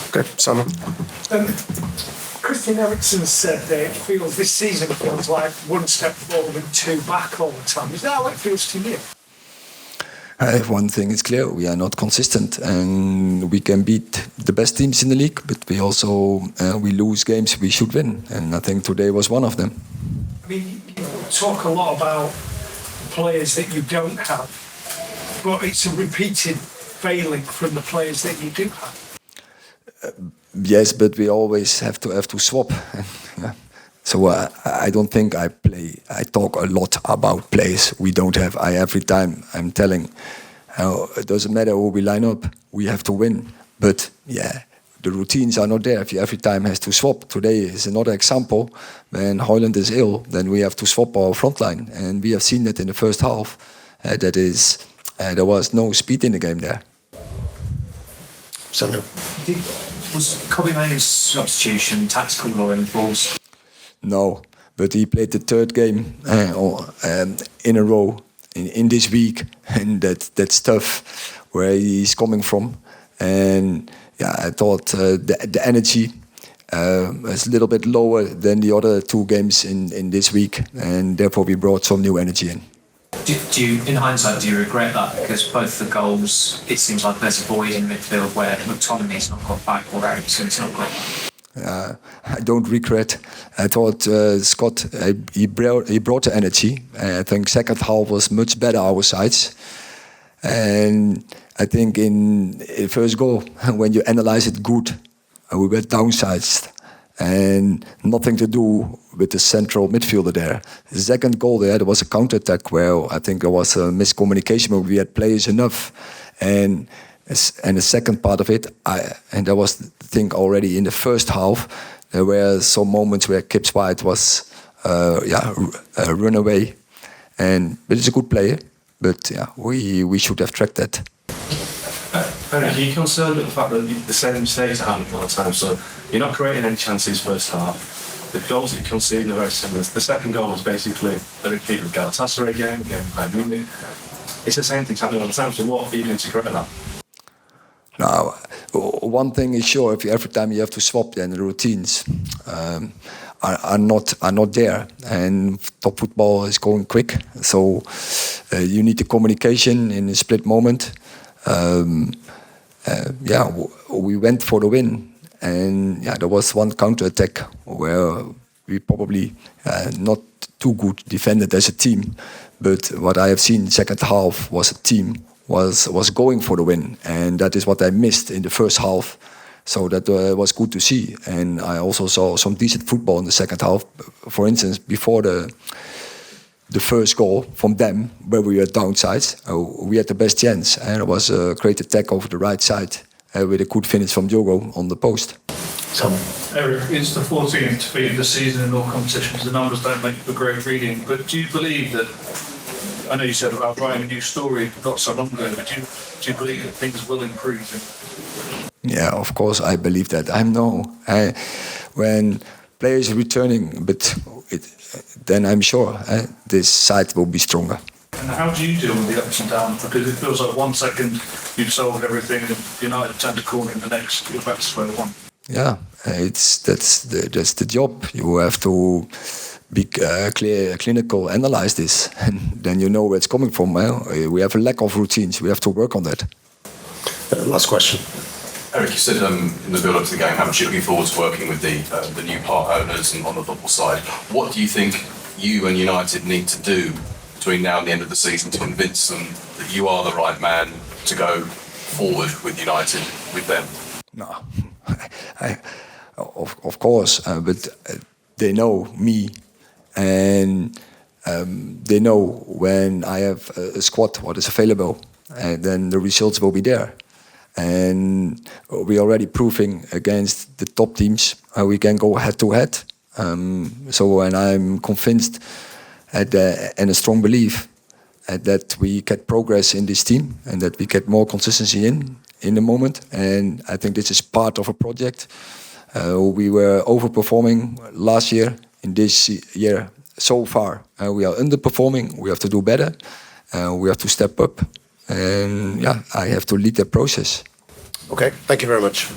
Okay, Simon. Christian Eriksen said that it feels this season feels like one step forward and two back all the time. Is that how it feels to you? One thing is clear: we are not consistent, and we can beat the best teams in the league, but we also we lose games we should win, and I think today was one of them. I mean, you talk a lot about players that you don't have, but it's a repeated failing from the players that you do have. Yes, but we always have to swap. Yeah. So I don't think I talk a lot about players we don't have. Every time I'm telling, it doesn't matter who we line up, we have to win. But yeah, the routines are not there. If you every time has to swap. Today is another example. When Højlund is ill, then we have to swap our front line, and we have seen that in the first half. There was no speed in the game there. Samuel. Was Kobbie Mainoo's substitution tactical or enforced? No, but he played the third game in a row in this week, and that's tough where he's coming from. And yeah, I thought the energy was a little bit lower than the other two games in this week, and therefore we brought some new energy in. Do you, in hindsight, do you regret that? Because both the goals, it seems like there's a void in midfield where McTominay's not got back or Eriksen's not got back. I don't regret. I thought Scott, he brought the energy. I think second half was much better our sides. And I think in the first goal, when you analyze it good, we were downsized. And nothing to do with the central midfielder there. The second goal there was a counter-attack where I think there was a miscommunication, but we had players enough. And the second part of it, and that was the thing already in the first half, there were some moments where Kipps White was a runaway. But he's a good player, but yeah, we should have tracked that. Are you concerned with the fact that the same mistakes are happening all the time? So you're not creating any chances first half. The goals that you concede are very similar. The second goal was basically the repeat of Galatasaray game by Munich. It's the same thing happening all the time. So what are you doing to correct that? Now, one thing is sure: if every time you have to swap, then the routines are not there. And top football is going quick, so you need the communication in a split moment. We went for the win, and there was one counter-attack where we probably not too good defended as a team, but what I have seen second half was a team was going for the win, and that is what I missed in the first half. So that was good to see, and I also saw some decent football in the second half. For instance, before the first goal from them, where we were downside, we had the best chance, and it was a great attack over the right side with a good finish from Diogo on the post. Erik, it's the 14th defeat in the season in all competitions. The numbers don't make for great reading, but do you believe that, I know you said about writing a new story not so long ago, but do you believe that things will improve? Yeah, of course I believe that. When players are returning, then I'm sure this side will be stronger. And how do you deal with the ups and downs? Because it feels like 1 second you've solved everything, and United turned a corner, in the next you're back to square one. Yeah, that's the job. You have to be clinical, analyze this, and then you know where it's coming from. We have a lack of routines. We have to work on that. Last question. Erik, you said in the build-up to the game how much you're looking forward to working with the new part owners and on the football side. What do you think you and United need to do between now and the end of the season to convince them that you are the right man to go forward with United, with them? No, of course, but they know me, and they know when I have a squad what is available, and then the results will be there. And we're already proving against the top teams we can go head to head. And I'm convinced and a strong belief that we get progress in this team and that we get more consistency in the moment. And I think this is part of a project. We were overperforming last year. In this year so far, we are underperforming. We have to do better. We have to step up. And I have to lead that process. Okay, thank you very much.